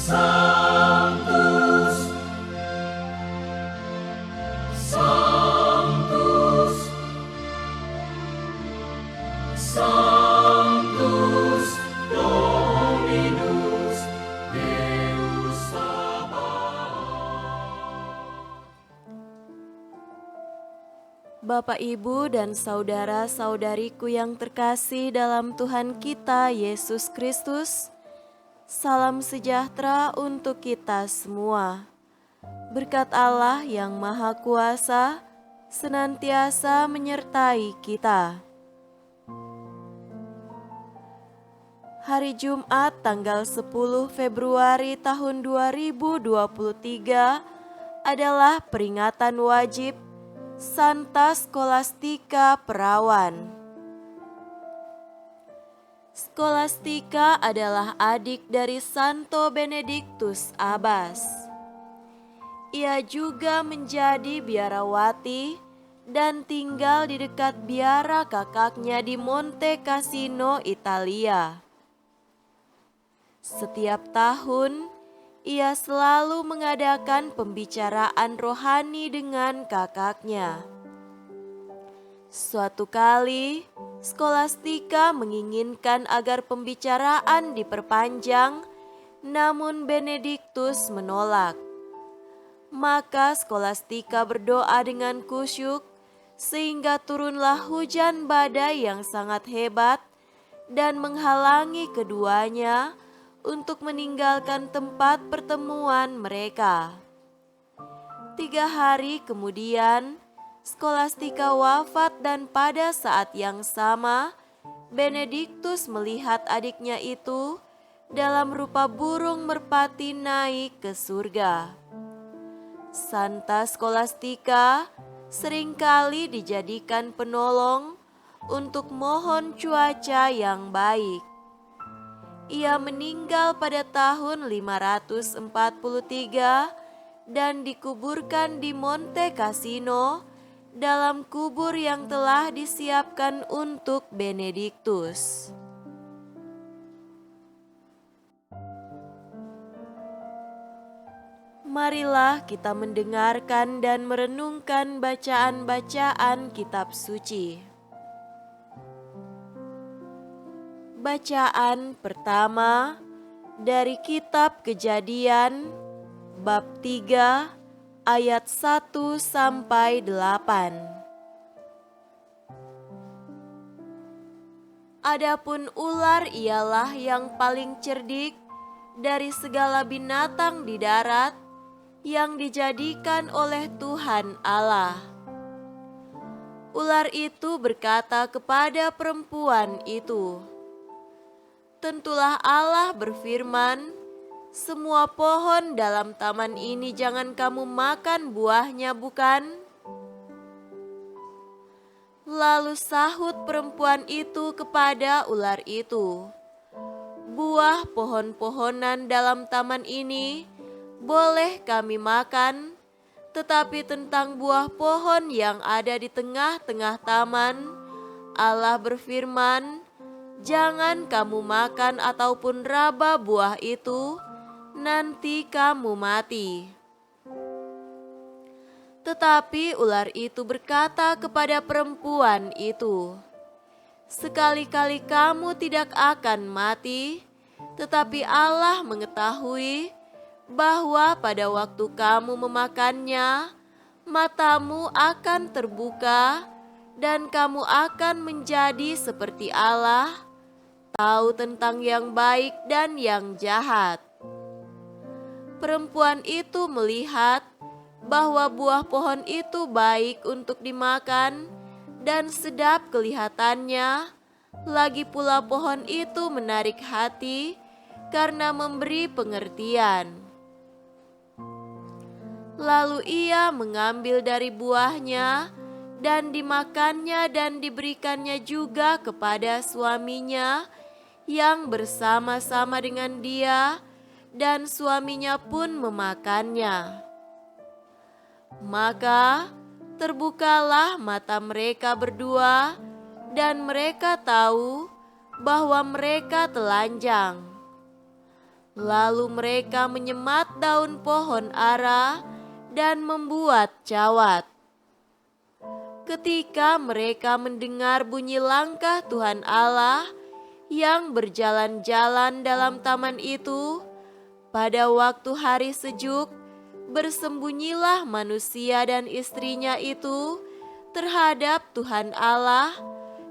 Sanctus, Sanctus, Sanctus Dominus Deus Sabaoth. Bapak, Ibu, dan saudara-saudariku yang terkasih dalam Tuhan kita Yesus Kristus, salam sejahtera untuk kita semua. Berkat Allah yang Maha Kuasa senantiasa menyertai kita. Hari Jumat tanggal 10 Februari tahun 2023 adalah peringatan wajib Santa Scholastica Perawan. Scholastica adalah adik dari Santo Benedictus Abbas. Ia juga menjadi biarawati dan tinggal di dekat biara kakaknya di Monte Cassino, Italia. Setiap tahun, ia selalu mengadakan pembicaraan rohani dengan kakaknya. Suatu kali, Scholastica menginginkan agar pembicaraan diperpanjang, namun Benedictus menolak. Maka Scholastica berdoa dengan kusyuk, sehingga turunlah hujan badai yang sangat hebat dan menghalangi keduanya untuk meninggalkan tempat pertemuan mereka. 3 hari kemudian, Scholastica wafat dan pada saat yang sama, Benedictus melihat adiknya itu dalam rupa burung merpati naik ke surga. Santa Scholastica seringkali dijadikan penolong untuk mohon cuaca yang baik. Ia meninggal pada tahun 543 dan dikuburkan di Monte Cassino dalam kubur yang telah disiapkan untuk Benedictus. Marilah kita mendengarkan dan merenungkan bacaan-bacaan kitab suci. Bacaan pertama dari kitab Kejadian bab 3 ayat 1 sampai 8. Adapun ular ialah yang paling cerdik dari segala binatang di darat yang dijadikan oleh Tuhan Allah. Ular itu berkata kepada perempuan itu, "Tentulah Allah berfirman, semua pohon dalam taman ini jangan kamu makan buahnya, bukan?" Lalu sahut perempuan itu kepada ular itu, "Buah pohon-pohonan dalam taman ini boleh kami makan, tetapi tentang buah pohon yang ada di tengah-tengah taman, Allah berfirman, jangan kamu makan ataupun raba buah itu, nanti kamu mati." Tetapi ular itu berkata kepada perempuan itu, "Sekali-kali kamu tidak akan mati, tetapi Allah mengetahui bahwa pada waktu kamu memakannya, matamu akan terbuka dan kamu akan menjadi seperti Allah, tahu tentang yang baik dan yang jahat." Perempuan itu melihat bahwa buah pohon itu baik untuk dimakan dan sedap kelihatannya, lagi pula pohon itu menarik hati karena memberi pengertian. Lalu ia mengambil dari buahnya dan dimakannya dan diberikannya juga kepada suaminya yang bersama-sama dengan dia, dan suaminya pun memakannya. Maka terbukalah mata mereka berdua dan mereka tahu bahwa mereka telanjang. Lalu mereka menyemat daun pohon ara dan membuat cawat. Ketika mereka mendengar bunyi langkah Tuhan Allah yang berjalan-jalan dalam taman itu, pada waktu hari sejuk, bersembunyilah manusia dan istrinya itu terhadap Tuhan Allah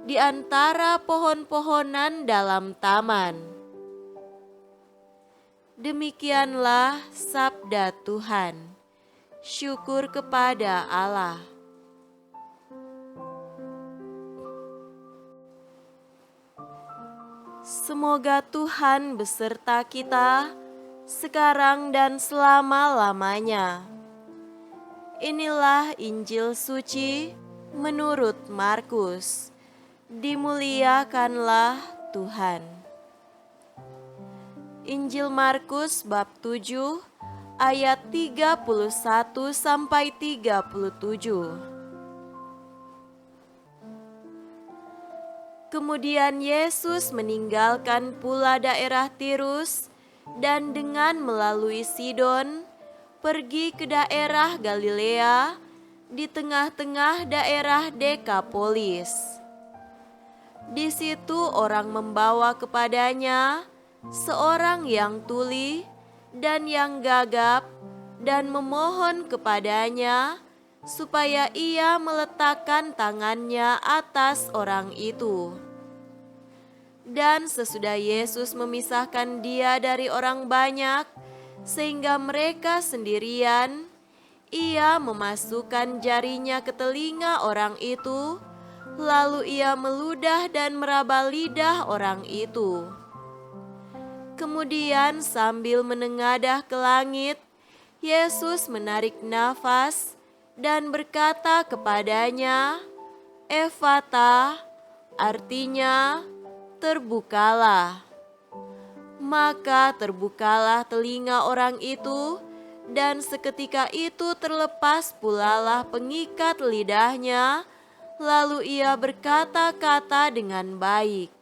di antara pohon-pohonan dalam taman. Demikianlah sabda Tuhan. Syukur kepada Allah. Semoga Tuhan beserta kita sekarang dan selama-lamanya. Inilah Injil suci menurut Markus. Dimuliakanlah Tuhan. Injil Markus bab 7 ayat 31 sampai 37. Kemudian Yesus meninggalkan pula daerah Tirus dan dengan melalui Sidon pergi ke daerah Galilea di tengah-tengah daerah Dekapolis. Di situ orang membawa kepadanya seorang yang tuli dan yang gagap dan memohon kepadanya supaya ia meletakkan tangannya atas orang itu. Dan sesudah Yesus memisahkan dia dari orang banyak, sehingga mereka sendirian, ia memasukkan jarinya ke telinga orang itu, lalu ia meludah dan meraba lidah orang itu. Kemudian sambil menengadah ke langit, Yesus menarik nafas dan berkata kepadanya, "Efata," artinya terbukalah. Maka terbukalah telinga orang itu, dan seketika itu terlepas pulalah pengikat lidahnya, lalu ia berkata-kata dengan baik.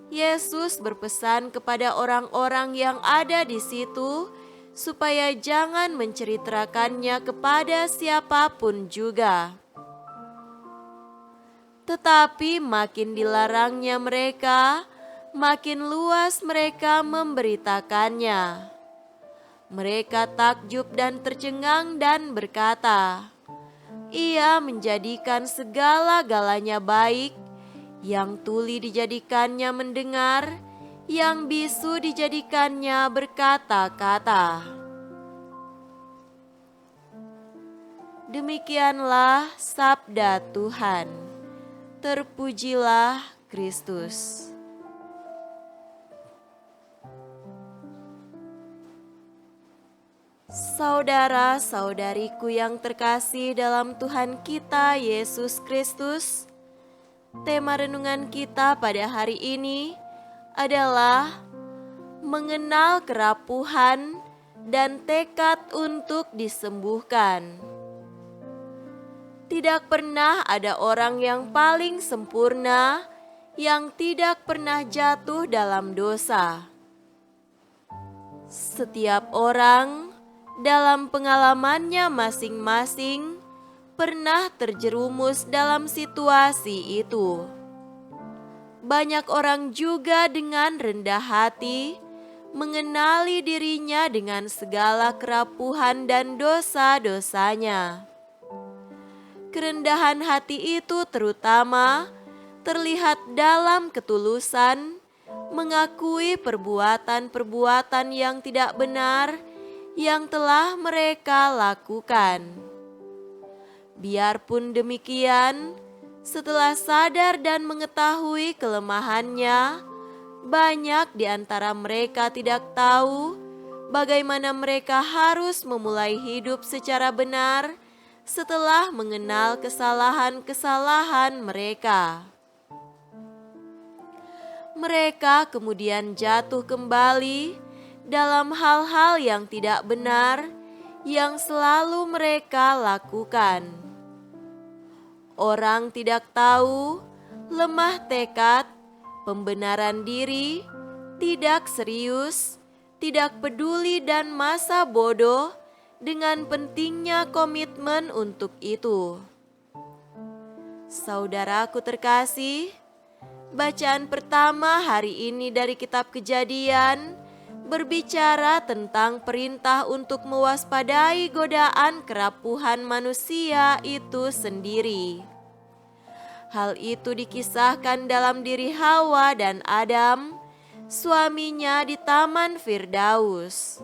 Yesus berpesan kepada orang-orang yang ada di situ supaya jangan menceritakannya kepada siapapun juga. Tetapi makin dilarangnya mereka, makin luas mereka memberitakannya. Mereka takjub dan tercengang dan berkata, "Ia menjadikan segala-galanya baik, yang tuli dijadikannya mendengar, yang bisu dijadikannya berkata-kata." Demikianlah sabda Tuhan. Terpujilah Kristus. Saudara-saudariku yang terkasih dalam Tuhan kita Yesus Kristus, tema renungan kita pada hari ini adalah mengenal kerapuhan dan tekad untuk disembuhkan. Tidak pernah ada orang yang paling sempurna yang tidak pernah jatuh dalam dosa. Setiap orang dalam pengalamannya masing-masing pernah terjerumus dalam situasi itu. Banyak orang juga dengan rendah hati mengenali dirinya dengan segala kerapuhan dan dosa-dosanya. Kerendahan hati itu terutama terlihat dalam ketulusan mengakui perbuatan-perbuatan yang tidak benar yang telah mereka lakukan. Biarpun demikian, setelah sadar dan mengetahui kelemahannya, banyak di antara mereka tidak tahu bagaimana mereka harus memulai hidup secara benar setelah mengenal kesalahan-kesalahan mereka. Mereka kemudian jatuh kembali dalam hal-hal yang tidak benar yang selalu mereka lakukan. Orang tidak tahu, lemah tekad, pembenaran diri, tidak serius, tidak peduli dan masa bodoh dengan pentingnya komitmen untuk itu. Saudaraku terkasih, bacaan pertama hari ini dari kitab Kejadian berbicara tentang perintah untuk mewaspadai godaan kerapuhan manusia itu sendiri. Hal itu dikisahkan dalam diri Hawa dan Adam, suaminya di Taman Firdaus.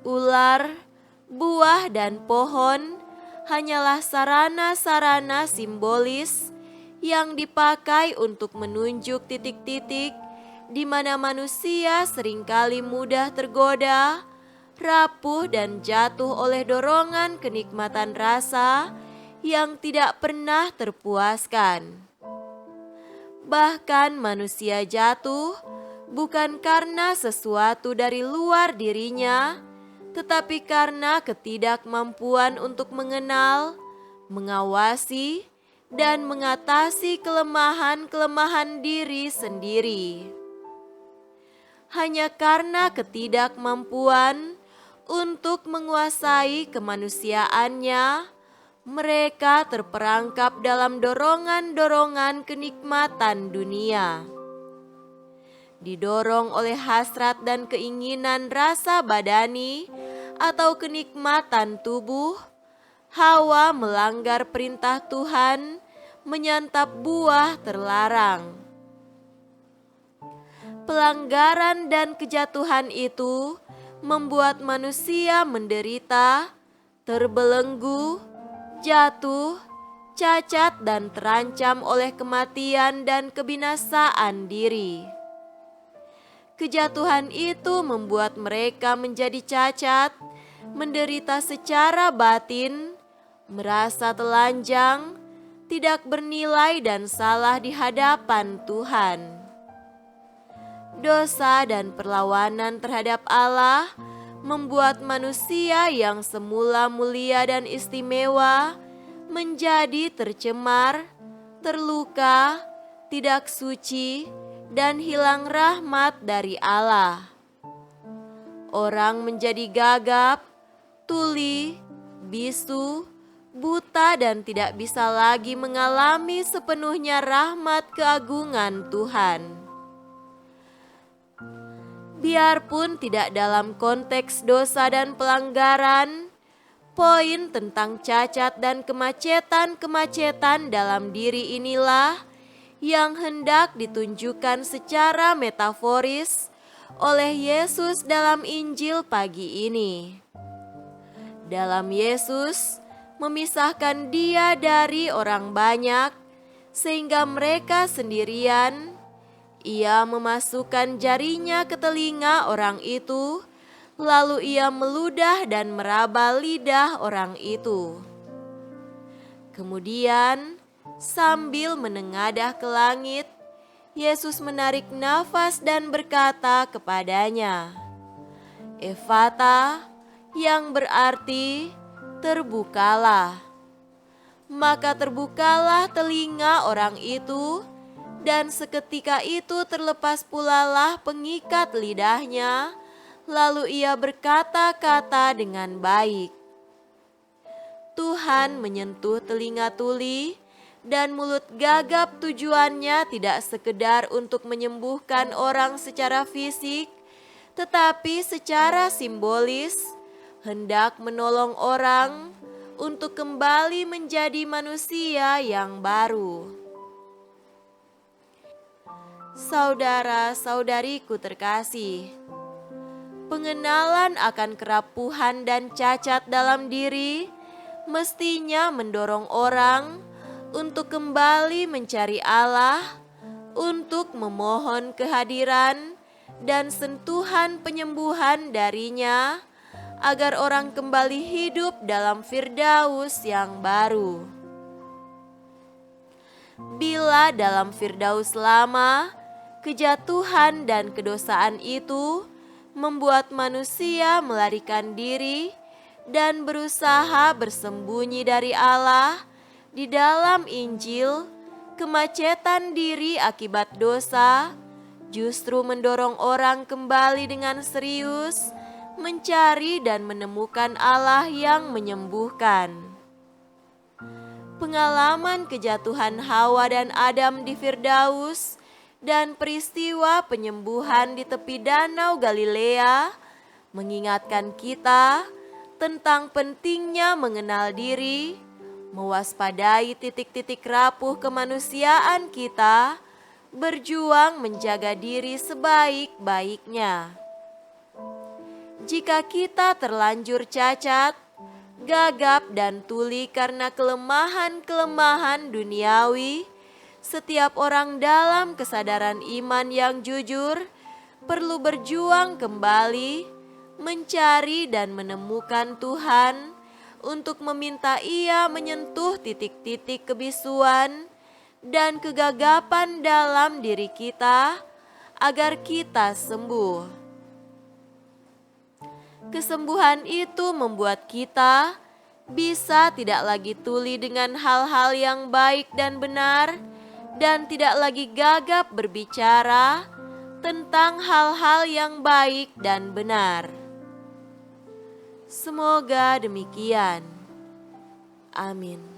Ular, buah, dan pohon hanyalah sarana-sarana simbolis yang dipakai untuk menunjuk titik-titik di mana manusia seringkali mudah tergoda, rapuh, dan jatuh oleh dorongan kenikmatan rasa yang tidak pernah terpuaskan. Bahkan manusia jatuh bukan karena sesuatu dari luar dirinya, tetapi karena ketidakmampuan untuk mengenal, mengawasi, dan mengatasi kelemahan-kelemahan diri sendiri. Hanya karena ketidakmampuan untuk menguasai kemanusiaannya, mereka terperangkap dalam dorongan-dorongan kenikmatan dunia. Didorong oleh hasrat dan keinginan rasa badani atau kenikmatan tubuh, Hawa melanggar perintah Tuhan, menyantap buah terlarang. Pelanggaran dan kejatuhan itu membuat manusia menderita, terbelenggu, jatuh, cacat, dan terancam oleh kematian dan kebinasaan diri. Kejatuhan itu membuat mereka menjadi cacat, menderita secara batin, merasa telanjang, tidak bernilai, dan salah di hadapan Tuhan. Dosa dan perlawanan terhadap Allah membuat manusia yang semula mulia dan istimewa menjadi tercemar, terluka, tidak suci, dan hilang rahmat dari Allah. Orang menjadi gagap, tuli, bisu, buta, dan tidak bisa lagi mengalami sepenuhnya rahmat keagungan Tuhan. Biarpun tidak dalam konteks dosa dan pelanggaran, poin tentang cacat dan kemacetan-kemacetan dalam diri inilah yang hendak ditunjukkan secara metaforis oleh Yesus dalam Injil pagi ini. Dalam Yesus memisahkan Dia dari orang banyak, sehingga mereka sendirian. Ia memasukkan jarinya ke telinga orang itu, lalu ia meludah dan meraba lidah orang itu. Kemudian, sambil menengadah ke langit, Yesus menarik nafas dan berkata kepadanya, "Efata," yang berarti terbukalah. Maka terbukalah telinga orang itu, dan seketika itu terlepas pulalah pengikat lidahnya, lalu ia berkata-kata dengan baik. Tuhan menyentuh telinga tuli dan mulut gagap, tujuannya tidak sekedar untuk menyembuhkan orang secara fisik, tetapi secara simbolis hendak menolong orang untuk kembali menjadi manusia yang baru. Saudara-saudariku terkasih, pengenalan akan kerapuhan dan cacat dalam diri mestinya mendorong orang untuk kembali mencari Allah, untuk memohon kehadiran dan sentuhan penyembuhan darinya, agar orang kembali hidup dalam Firdaus yang baru. Bila dalam Firdaus lama, kejatuhan dan kedosaan itu membuat manusia melarikan diri dan berusaha bersembunyi dari Allah. Di dalam Injil, kemacetan diri akibat dosa justru mendorong orang kembali dengan serius mencari dan menemukan Allah yang menyembuhkan. Pengalaman kejatuhan Hawa dan Adam di Firdaus dan peristiwa penyembuhan di tepi Danau Galilea mengingatkan kita tentang pentingnya mengenal diri, mewaspadai titik-titik rapuh kemanusiaan kita, berjuang menjaga diri sebaik-baiknya. Jika kita terlanjur cacat, gagap dan tuli karena kelemahan-kelemahan duniawi, setiap orang dalam kesadaran iman yang jujur perlu berjuang kembali, mencari dan menemukan Tuhan untuk meminta Ia menyentuh titik-titik kebisuan dan kegagapan dalam diri kita agar kita sembuh. Kesembuhan itu membuat kita bisa tidak lagi tuli dengan hal-hal yang baik dan benar, dan tidak lagi gagap berbicara tentang hal-hal yang baik dan benar. Semoga demikian. Amin.